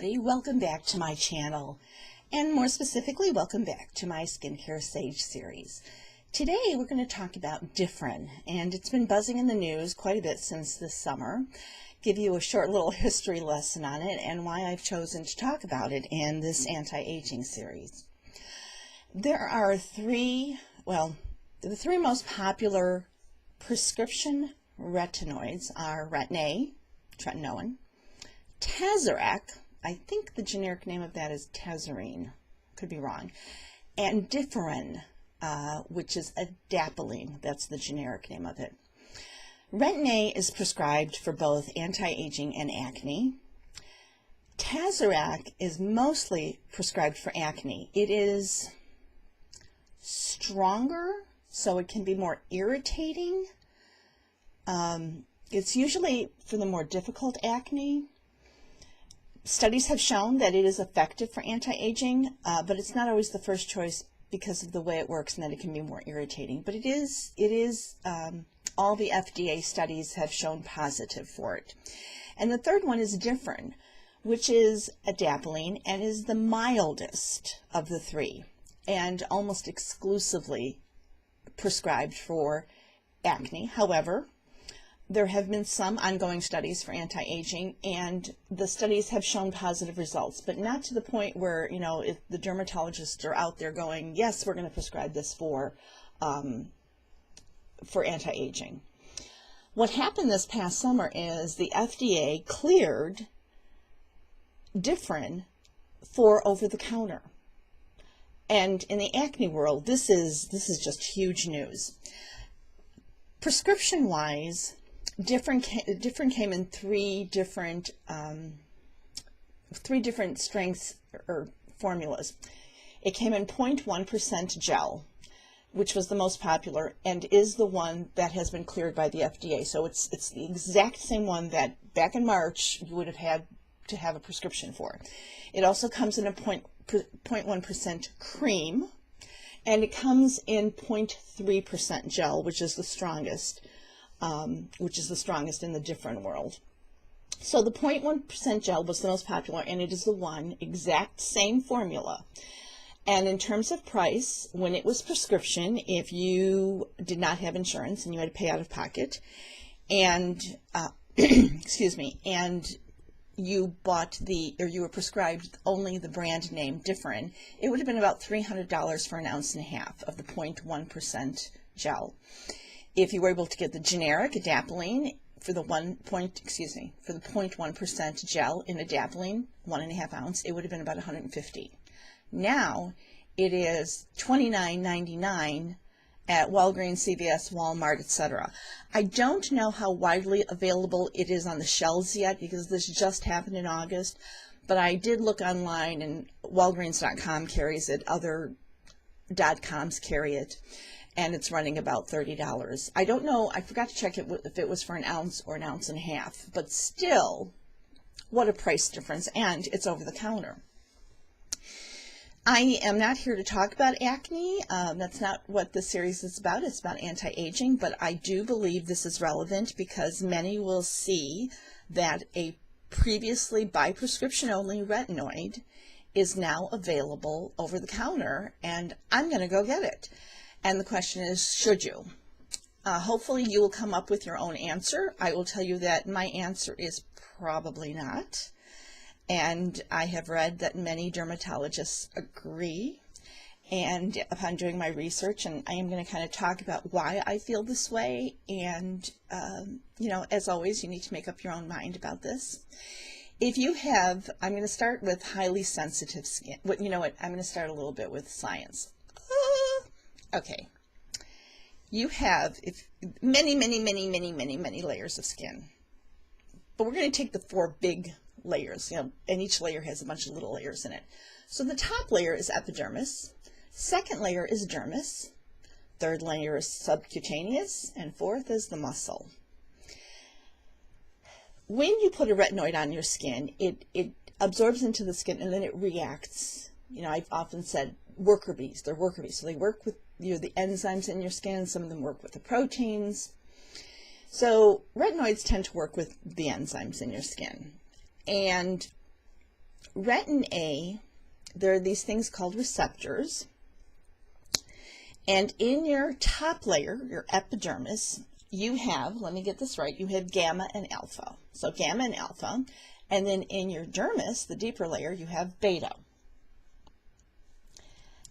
everybody. Welcome back to my channel, and more specifically, welcome back to my Skincare Sage series. Today we're going to talk about Differin, and it's been buzzing in the news quite a bit since this summer. Give you a short little history lesson on it and why I've chosen to talk about it in this anti-aging series. There are the three most popular prescription retinoids are Retin A, tretinoin, Tazorac, I think the generic name of that is Tazarine, could be wrong, and Differin, which is adapalene, that's the generic name of it. Retin A is prescribed for both anti-aging and acne. Tazorac is mostly prescribed for acne. It is stronger, so it can be more irritating. It's usually for the more difficult acne. Studies have shown that it is effective for anti-aging, but it's not always the first choice because of the way it works and that it can be more irritating. But it is all the FDA studies have shown positive for it. And the third one is Differin, which is adapalene and is the mildest of the three and almost exclusively prescribed for acne. However, there have been some ongoing studies for anti-aging, and the studies have shown positive results, but not to the point where, you know, if the dermatologists are out there going, yes, we're going to prescribe this for anti-aging. What happened this past summer is the FDA cleared Differin for over-the-counter. And in the acne world, this is just huge news. Prescription-wise, Differin came in three different strengths or formulas. It came in 0.1% gel, which was the most popular and is the one that has been cleared by the FDA. So it's the exact same one that back in March you would have had to have a prescription for. It also comes in a 0.1% cream, and it comes in 0.3% gel, which is the strongest. In the Differin world. So the 0.1% gel was the most popular, and it is the exact same formula. And in terms of price, when it was prescription, if you did not have insurance and you had to pay out of pocket, and excuse me, and you were prescribed only the brand name Differin, it would have been about $300 for an ounce and a half of the 0.1% gel. If you were able to get the generic adapalene for the 0.1% gel in adapalene, 1.5 ounce, it would have been about $150. Now it is $29.99 at Walgreens, CVS, Walmart, etc. I don't know how widely available it is on the shelves yet because this just happened in August, but I did look online, and Walgreens.com carries it, other .coms carry it, and it's running about $30. I don't know, I forgot to check if it was for an ounce or an ounce and a half, but still, what a price difference, and it's over the counter. I am not here to talk about acne. That's not what this series is about. It's about anti-aging, but I do believe this is relevant because many will see that a previously by prescription only retinoid is now available over the counter, and I'm going to go get it. And the question is, should you? Hopefully you will come up with your own answer. I will tell you that my answer is probably not. And I have read that many dermatologists agree. And upon doing my research, and I am going to kind of talk about why I feel this way. And, you know, as always, you need to make up your own mind about this. If you have, I'm going to start with highly sensitive skin. You know what? I'm going to start a little bit with science. Okay, you have many layers of skin, but we're going to take the 4 big layers, you know, and each layer has a bunch of little layers in it. So the top layer is epidermis, second layer is dermis, third layer is subcutaneous, and fourth is the muscle. When you put a retinoid on your skin, it absorbs into the skin and then it reacts. You know, I've often said worker bees, they're worker bees, so they work with the enzymes in your skin. Some of them work with the proteins. So retinoids tend to work with the enzymes in your skin. And Retin A, there are these things called receptors, and in your top layer, your epidermis, you have, let me get this right, you have gamma and alpha. So gamma and alpha, and then in your dermis, the deeper layer, you have beta.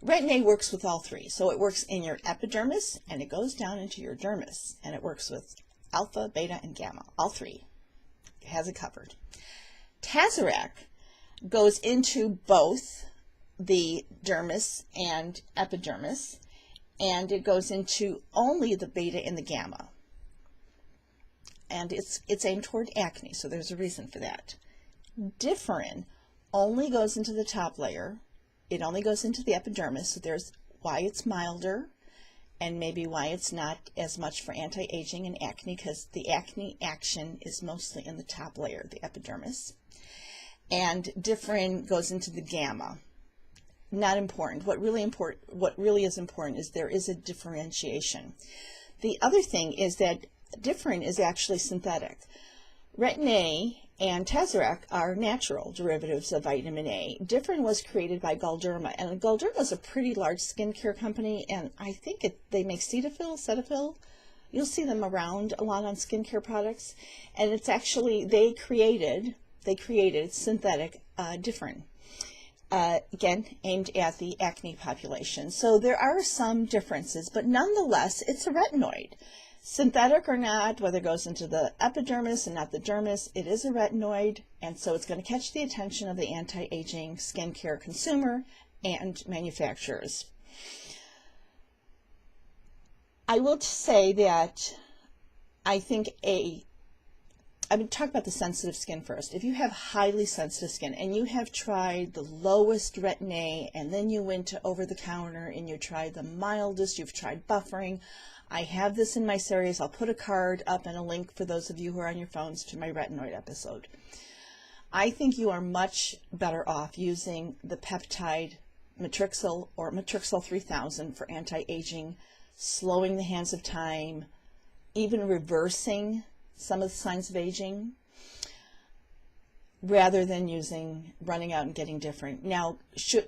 Retin A works with all three. So it works in your epidermis, and it goes down into your dermis, and it works with alpha, beta, and gamma, all three. It has it covered. Tazorac goes into both the dermis and epidermis, and it goes into only the beta and the gamma. And it's aimed toward acne, so there's a reason for that. Differin only goes into the top layer. It only goes into the epidermis, so there's why it's milder and maybe why it's not as much for anti-aging and acne, because the acne action is mostly in the top layer, the epidermis. And Differin goes into the gamma. Not important. What really is important is there is a differentiation. The other thing is that Differin is actually synthetic. Retin A and Tazorac are natural derivatives of vitamin A. Differin was created by Galderma, and Galderma is a pretty large skincare company, and I think they make Cetaphil. You'll see them around a lot on skincare products, and it's actually, they created synthetic Differin, again, aimed at the acne population. So there are some differences, but nonetheless, it's a retinoid. Synthetic or not, whether it goes into the epidermis and not the dermis, it is a retinoid, and so it's going to catch the attention of the anti-aging skincare consumer and manufacturers. I will say that I think I'm going to talk about the sensitive skin first. If you have highly sensitive skin and you have tried the lowest Retin A, and then you went to over-the-counter and you tried the mildest, you've tried buffering, I have this in my series. I'll put a card up and a link for those of you who are on your phones to my retinoid episode. I think you are much better off using the peptide Matrixyl or Matrixyl 3000 for anti-aging, slowing the hands of time, even reversing some of the signs of aging, rather than running out and getting Differin. Now,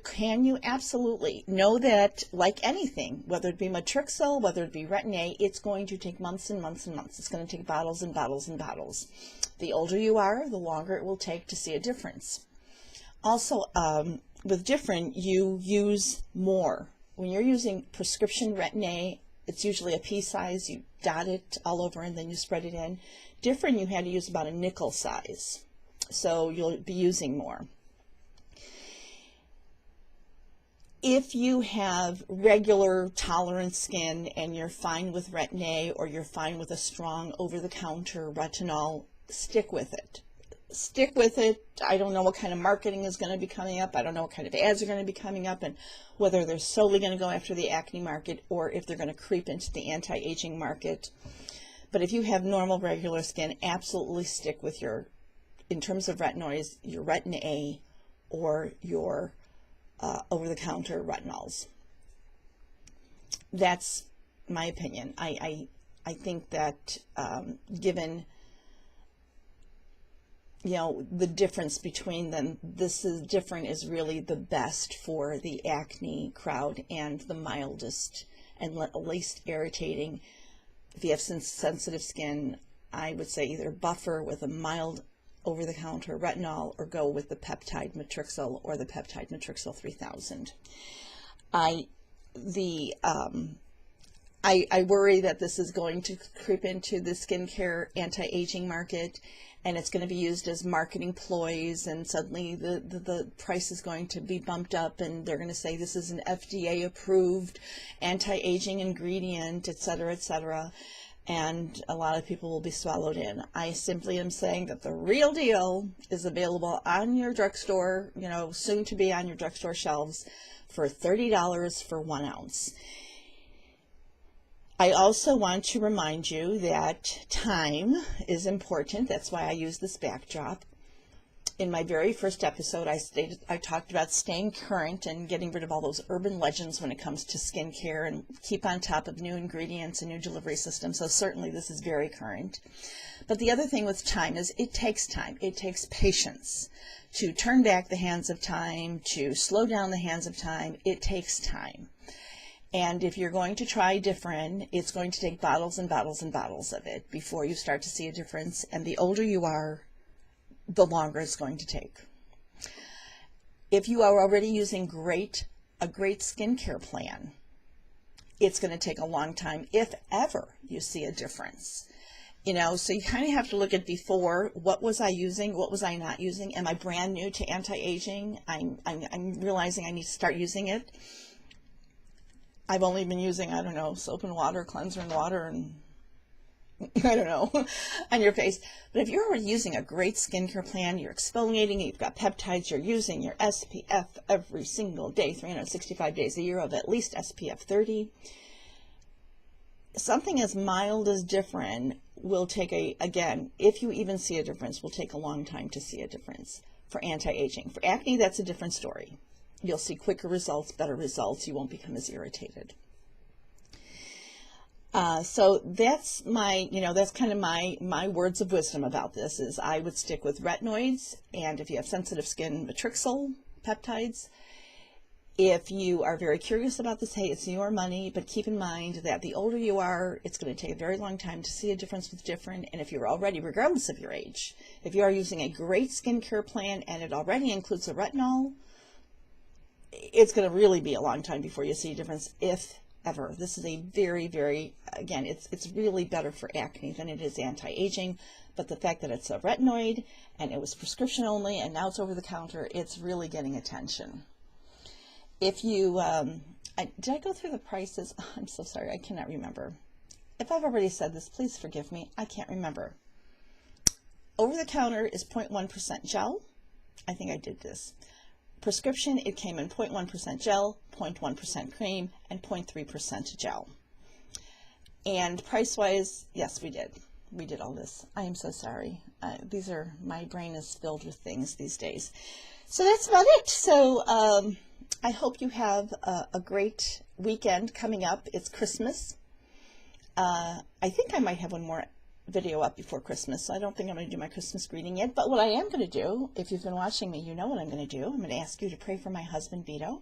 can you? Absolutely. Know that, like anything, whether it be Matrixyl, whether it be Retin A, it's going to take months and months and months. It's going to take bottles and bottles and bottles. The older you are, the longer it will take to see a difference. Also, with Differin, you use more. When you're using prescription Retin A, it's usually a pea size. You dot it all over and then you spread it in. Differin, you had to use about a nickel size. So you'll be using more. If you have regular tolerant skin and you're fine with Retin A, or you're fine with a strong over-the-counter retinol, stick with it. Stick with it. I don't know what kind of marketing is going to be coming up. I don't know what kind of ads are going to be coming up, and whether they're solely going to go after the acne market or if they're going to creep into the anti-aging market. But if you have normal, regular skin, absolutely stick with in terms of retinoids, your Retin A or your over-the-counter retinols. That's my opinion. I think that given the difference between them, Differin is really the best for the acne crowd and the mildest and least irritating. If you have sensitive skin, I would say either buffer with a mild over-the-counter retinol or go with the peptide Matrixyl or the peptide Matrixyl 3000. I worry that this is going to creep into the skincare anti-aging market, and it's going to be used as marketing ploys, and suddenly the price is going to be bumped up, and they're going to say this is an FDA-approved anti-aging ingredient, etc., etc., and a lot of people will be swallowed in. I simply am saying that the real deal is available on your drugstore, soon to be on your drugstore shelves, for $30 for 1 ounce. I also want to remind you that time is important. That's why I use this backdrop. in my very first episode, I talked about staying current and getting rid of all those urban legends when it comes to skincare and keep on top of new ingredients and new delivery systems. So certainly this is very current. But the other thing with time is it takes time. It takes patience to turn back the hands of time, to slow down the hands of time. It takes time. And if you're going to try Differin, it's going to take bottles and bottles and bottles of it before you start to see a difference. And the older you are, the longer it's going to take. If you are already using a great skincare plan, it's going to take a long time, if ever you see a difference. You know, so you kind of have to look at before, what was I using, what was I not using? Am I brand new to anti-aging? I'm realizing I need to start using it. I've only been using, I don't know, soap and water, cleanser and water, and I don't know, on your face. But if you're already using a great skincare plan, you're exfoliating, you've got peptides, you're using your SPF every single day, 365 days a year of at least SPF 30, something as mild as Differin will take again, if you even see a difference, will take a long time to see a difference for anti-aging. For acne, that's a different story. You'll see quicker results, better results. You won't become as irritated. So that's that's kind of my words of wisdom about this is I would stick with retinoids, and if you have sensitive skin, matrixyl peptides. If you are very curious about this, hey, it's your money, but keep in mind that the older you are, it's going to take a very long time to see a difference with Differin. And if you're already, regardless of your age, if you are using a great skincare plan and it already includes a retinol, it's going to really be a long time before you see a difference, if ever. This is a very, very, again, it's really better for acne than it is anti-aging, but the fact that it's a retinoid and it was prescription only and now it's over the counter, it's really getting attention. If you, did I go through the prices? Oh, I'm so sorry, I cannot remember. If I've already said this, please forgive me, I can't remember. Over the counter is 0.1% gel. I think I did this. Prescription, it came in 0.1% gel, 0.1% cream, and 0.3% gel. And price-wise, yes, we did. We did all this. I am so sorry. My brain is filled with things these days. So that's about it. So I hope you have a great weekend coming up. It's Christmas. I think I might have one more video up before Christmas, so I don't think I'm going to do my Christmas greeting yet, but what I am going to do, if you've been watching me, you know what I'm going to do. I'm going to ask you to pray for my husband, Vito.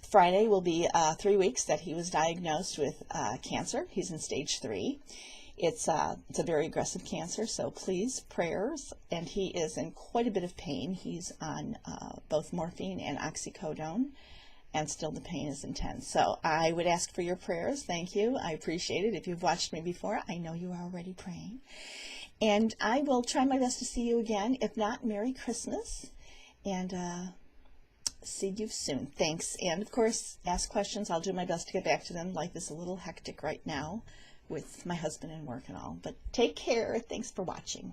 Friday will be 3 weeks that he was diagnosed with cancer. He's in stage 3. It's a very aggressive cancer, so please, prayers, and he is in quite a bit of pain. He's on both morphine and oxycodone, and still the pain is intense. So I would ask for your prayers. Thank you. I appreciate it. If you've watched me before, I know you are already praying. And I will try my best to see you again. If not, Merry Christmas. And see you soon. Thanks. And of course, ask questions. I'll do my best to get back to them. Life is a little hectic right now with my husband and work and all. But take care. Thanks for watching.